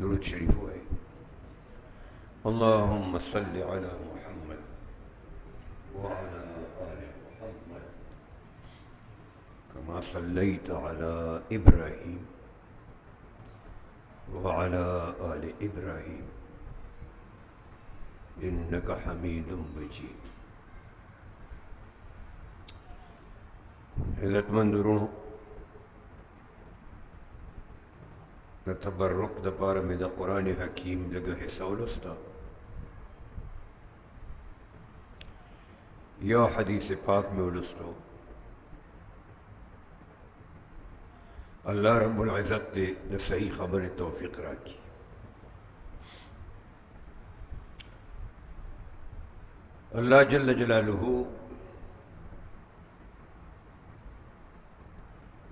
दुरूद शरीफ हुए। अल्लाहुम्मा सल्लि अला मुहम्मद व अला आलि मुहम्मद कमा सल्लैत अला इब्राहीम व अला आलि इब्राहीम इन्नका हमीदुम मजीद। इज़्ज़तमंद रूणो न तबर्रुक द पार में द कुरान हकीम लगा हिस्सा उलस्ता या हदीस पाक में उलस्तो अल्लाह रब्बुल इज़्ज़त ने सही खबर तौफीक राखी। अल्लाह जल्ल जलालुहु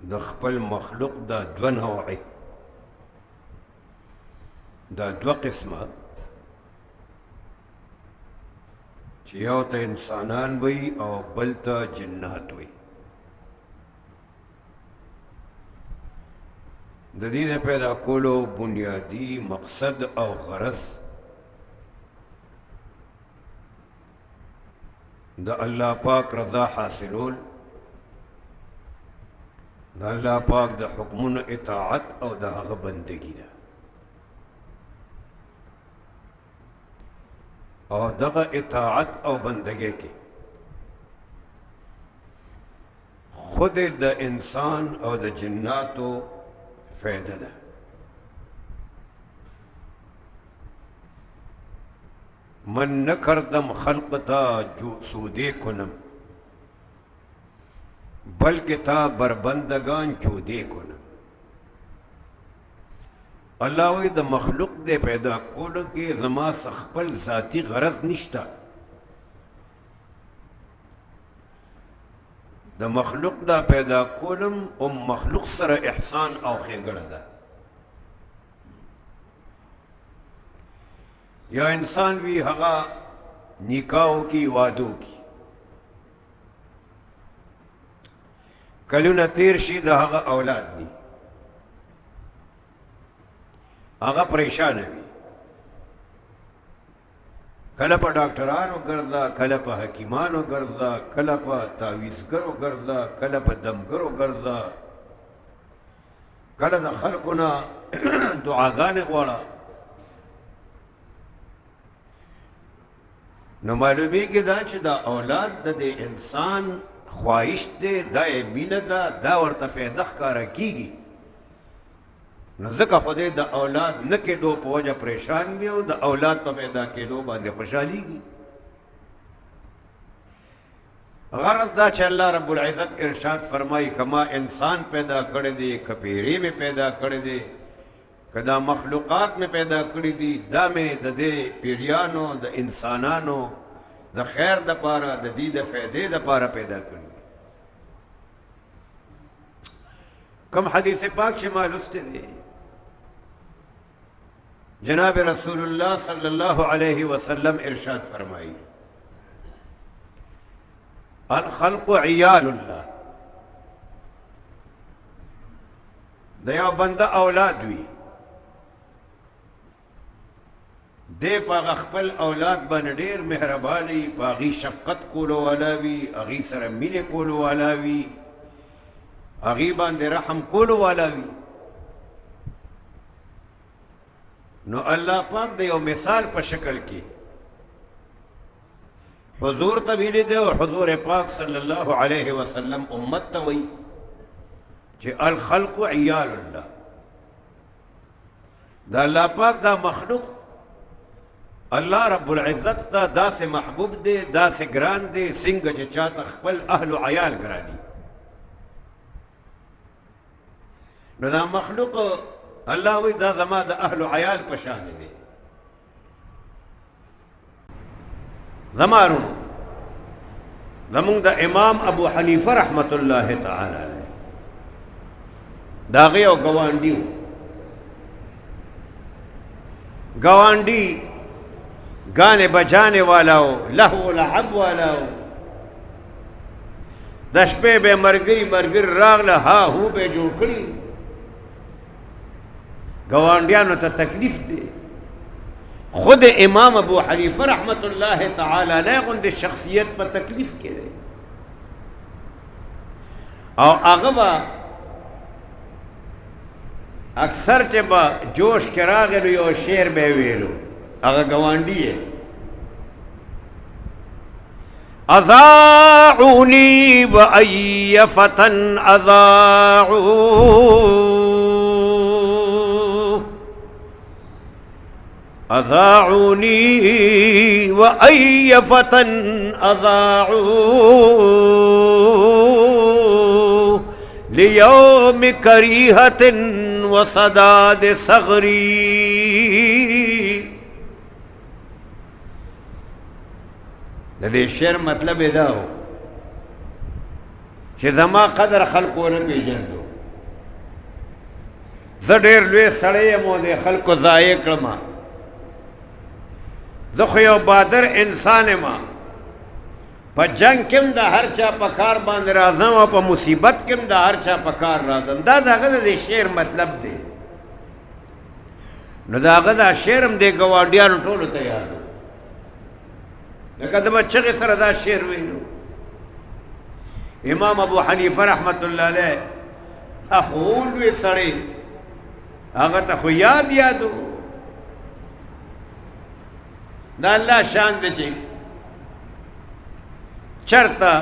द खपल मखलूक दा द्व नौअ दा द्व किस्मा यौ त इंसानान वही और बल त जिन्नात वही। ददीद पैदा कोलो बुनियादी मकसद और गरज द अल्लाह पाक रजा हासिलोल, द अल्लाह पाक द हुक्मुन इताअत और द हक़ बंदगी दा और दगा इताअत और बंदगी के खुद द इंसान और द जिन्नातो फ़ायदा दा। मन न करदम खल्क़ता जो सूदे कुनम बल्कि था बरबंदगान चूदे कुनम। अल्लाह वही द मखलूक दे पैदा कोल के जमा सखपल ज़ाती गरज निश्ता। द मखलूक दा पैदा कोलम और मखलूक सर एहसान और खेगड़ दा। या इंसान भी हगा निकाहों की वादों की कलु न तीर शी द हगा औलाद नी आगा परेशान है। कलप डॉक्टरान गर्दा, कलप हकीमान गर्दा, कलप तावीज़गरो गर्दा, कलप दमगरो गर्दा, कल द खल्कुना दुआगान गवाड़ा न मालूमी के दा च दा औलाद दे इंसान ख्वाहिश दे दा मीन दा वर्ता फ़ायदा ख़कारा कीगी न ज़का खुदे द औलाद न के दो पौजा परेशान भी हो द औलाद तो पैदा के दो बांधे खुशहाली की गरज दा च अल्लाह रब्बुल इज़्ज़त इरशाद फरमाई कमा इंसान पैदा कर दे कपेरे में पैदा कर दे कदा मखलूक़ात में पैदा करी दी दा में द दे पीरियानो द इंसानानो द खैर द पारा द दी द फ़ायदे द पारा पैदा करी। कम हदीस पाक शमाल उसते दे जनाब रसूलुल्लाह सल्लल्लाहु अलैहि वसल्लम इरशाद फरमाई अल खल्क़ु इयालुल्लाह। दया बंदा औलाद हुई दे पाग खपल औलाद बन ढेर मेहरबानी पागी शफ़क़त कोलो वालावी अगी सर मिने कोलो वालावी अगी बांधे रहम कोलो वालावी। नो अल्लाह पाक दे और मिसाल पर शक्ल की हुजूर तबीले दे और हुजूर पाक सल्लल्लाहु अलैहि वसल्लम उम्मत तवई जे अल खल्क़ु इयालुल्लाह। दा अल्लाह पाक दा मखलूक अल्लाह रब्बुल इज़्ज़त दा से महबूब दे दा से ग्रान दे सिंग जे चाहता खपल अहल अयाल ग्रानी न दा मखलूक अल्लाह वही दा जमा दा अहल अयाल पशान दे जमारू जमुंग दा इमाम अबू हनीफा रहमतुल्लाह तआला दागे और गवांडी गवांडी गाने बजाने वाला हो लहू लहब वाला हो दशपे बे मरगिर मरगिर राग हा हूँ बे जोकड़ी گوانډیانو ته تکلیف دی. خود امام ابو حنیفه رحمت الله تعالی علیه غوندې شخصیت په تکلیف کې دی او هغه به اکثر چې به جوش کې راغی نو یو شعر به یې ویلو، هغه ګاونډي یې اذاعوني وأي فتى أذاعوني وأي فتى أذاعوا ليوم كريهة وصداد صغري. د دې شعر مطلب دا و چې زما قدر خلکو نه پېژندو، زه ډېر لوی سړی یم او د خلکو ضایع کړم، زه خو یو بادر انسان یم، په جنګ کې هم د هر چا په کار باندې راځم او په مصیبت کې هم د هر چا په کار راځم. دا د هغه د شعر مطلب دی. نو د هغه دا شعر هم د ګاونډیانو ټولو ته یاد و، لکه د بچغې سره دا شعر ویلو. امام ابو حنیفه رحمت الله علیه خو لوی سړی، هغه ته خو یاد و. دا الله شان دی چې چرته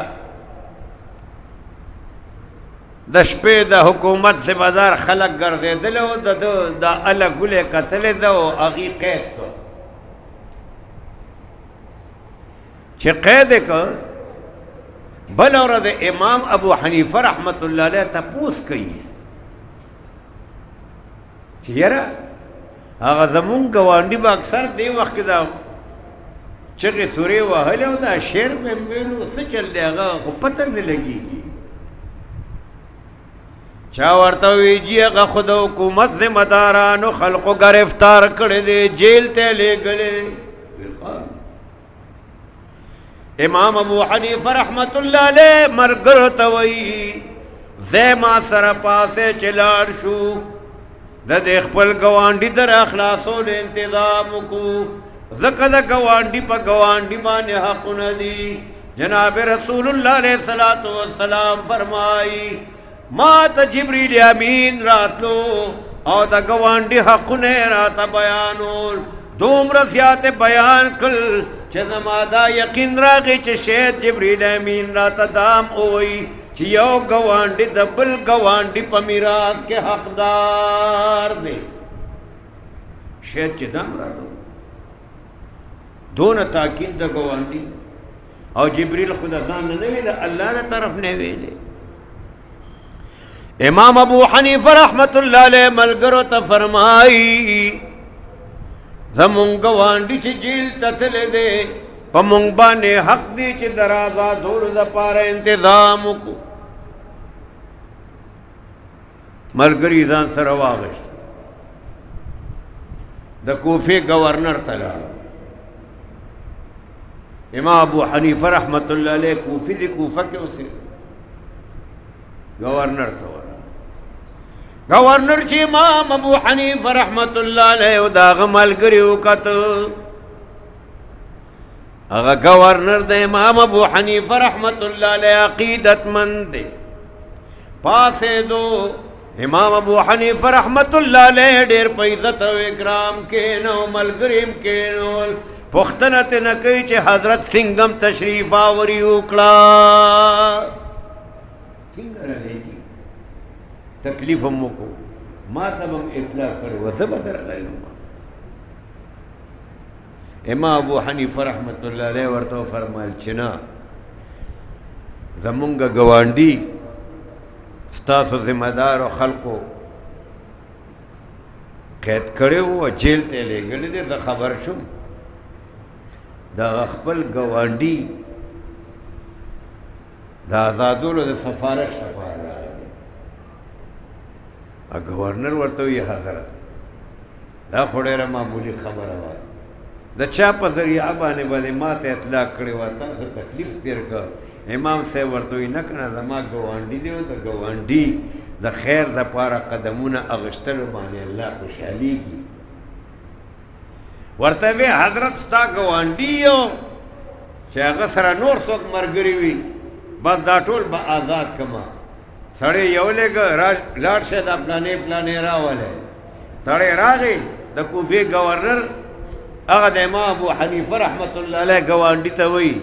د شپې د حکومت ذمہدار خلک ګرځېدلی و، د اله ګلې کتلې ده او هغې قید کړ. چې قید یې کړ، بله ورځ امام ابو حنیفه رحمت الله علیه تپوس کوي چې یاره هغه زمونږ ګاونډي به اکثر دې وخت کې دا چغې سورې وهلې او دا شعر به یې ویلو، څه چل دی هغه خو پته نه لګېږي. چا ورته وایي جي هغه خو د حکومت ذمه دارانو خلقو ګرفتار کړی دی، جیل ته لېږلی. امام ابو حنیفه رحمت الله علیه ملګرو ته وایي ځای ما سره پاسې چې لاړ شو، د دې خپل ګاونډي د راخلاصولو انتظام وکړو، ځکه د ګاونډي په ګاونډي باندې حقونه دي. جناب رسول الله علیه الصلاۃ والسلام فرمایي ما ته جبریل امین راتلو او د ګاونډي حقونه راته بیانول، دومره زیات بیان کړل چې زما دا یقین راغی چې شاید جبریل امین راته دام ووایي چې یو ګاونډي د بل ګاونډي په میراث کې حقدار دی. شاید چې دام راته دونه تاکید د ګاونډي او جبریل خو د ځان نه ویله، الله د طرف نه ویلې. امام ابو حنیفه رحمت الله علیه ملګرو ته فرمایي زمونږ ګاونډي چې جیل ته تللی دی، په مونږ باندې حق دی چې د آزادولو دپاره انتظام وکړو. ملګري ځان سره واغېست، د کوفې ګورنر ته لاړ. امام ابو حنیفه رحمت الله علیه کوفی دی، کوفه کې اوسېده. گورنر ته ورغی. گورنر چې امام ابو حنیفه رحمت الله علیه او د هغه ملګري وکتل، هغه گورنر د امام ابو حنیفه رحمت الله علیه عقیدتمند دی. پاسېدو، امام ابو حنیفه رحمت الله علیه ډېر په عزت او اکرام کېنو، ملګري هم کېنول. پوښتنه ترې نه کوي چې حضرت سنګ هم تشریف آوري وکړه، څنګه رالیږي، تکلیف هم وکړو، ما ته به هم اطلاع کړې وه، زه به درغلی وم. امام ابو حنیفه رحمت الله علیه ورته وفرمیل چې نه، زمونږ ګاونډي ستاسو ذمه دارو خلقو قید کړی و، جیل ته یې لېږلی دی، زه خبر شوم. دا خپل ګاونډي د آزادولو د سفارش لپاره راغلی. ګورنر ورته وایي حضرت دا خو ډېره معمولي خبره وه، د چا په ذریعه باندې ما ته اطلاع کړې وه، تاسو تکلیف تېر کړ. امام صاحب ورته وایي نه که نه، زما ګاونډي دی او د ګاونډي د خیر د پاره قدمونه اغشتلو باندې الله خوشحالیږي. ورته وی حضرت ستا ګاونډي یو چې هغه سره نور څوک ملګري وي بس دا ټول به آزاد کما. سړی یو لږ لاړ شه دا پلانې پلانې راولی. سړی راغی د کوفې ګورنر هغه د امام ابو حنیفه رحمت الله علیه ګاونډي ته وایي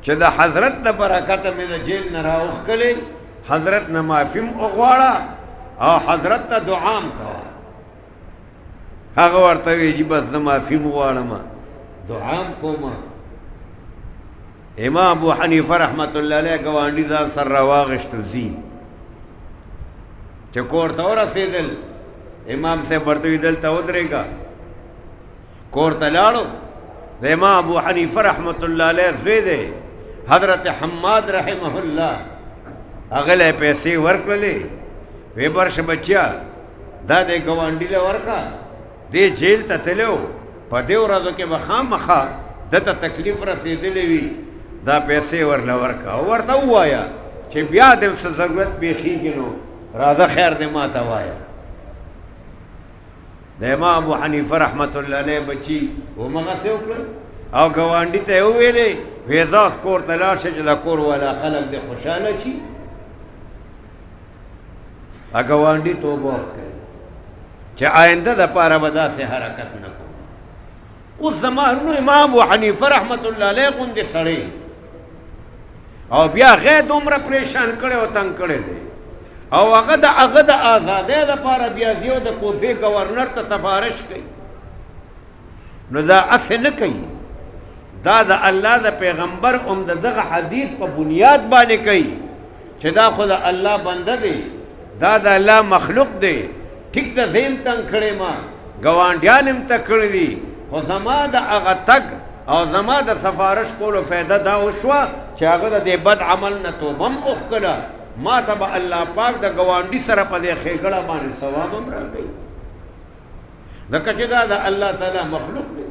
چې د حضرت د برکته مې د جیل نه راوښکلی، حضرت نه معافي م وغواړه او حضرت ته دعا م کوه. هغه ورته وایي چې بس زه معافي م غواړم دعا م کومه. امام ابو حنیفه رحمت الله علیه ګاونډي ځان سره راواغېشتو ځي چې کور ته ورسېدل. امام صاحب ورته وي دلته ودرېږه. کور ته لاړو. د امام ابو حنیفه رحمت الله علیه زوی دی حضرت حماد رحمه الله، هغه له پیسې ورکړلې. وی برشه بچیا دا د ګاونډي له ورکه، دې جیل ته تللی و، په دې ورځو کې به خامخا دته تکلیف رسېدلی وي، دا پیسې ورله ورکه او ورته ووایه چې بیا دې څه ضرورت پېښېږي نو راځه خیر دې ما ته وایه. د امام ابو حنیفه رحمت الله علیه بچي همغسې وکړل او ګاونډي ته یې وویلې وی ځه اوس کور ته لاړ شه چې د کور والا خلک دې خوشحاله شي. ګاونډي توبه وکړه چې آینده دپاره به داسې حرکت نه کوم. اوس زما نو امام ابو حنیفه رحمت الله علیه غوندې سړی او بیا غیر دومره پریشان کړی او تنګ کړی دی او هغه د آزادۍ دپاره بیا زیو د کوفې ګورنر ته سفارش کوي. نو دا هسې نه کوي، دا د الله د پیغمبر هم د دغه حدیث په بنیاد باندې کوي چې دا خو د الله بنده دی، دا د الله مخلوق دی. ټیک ده زه یم تنګ کړی ما، ګاونډیان یم ته کړي دي، خو زما د هغه تګ او زما د سفارش کولو فایده دا وشوه چې هغه د دې بد عمل نه توبه هم وکړه، ما ته به الله پاک د ګاونډي سره په دې ښېګړه باندې ثواب هم راکوي، ځکه چې دا د الله تعالی مخلوق دی.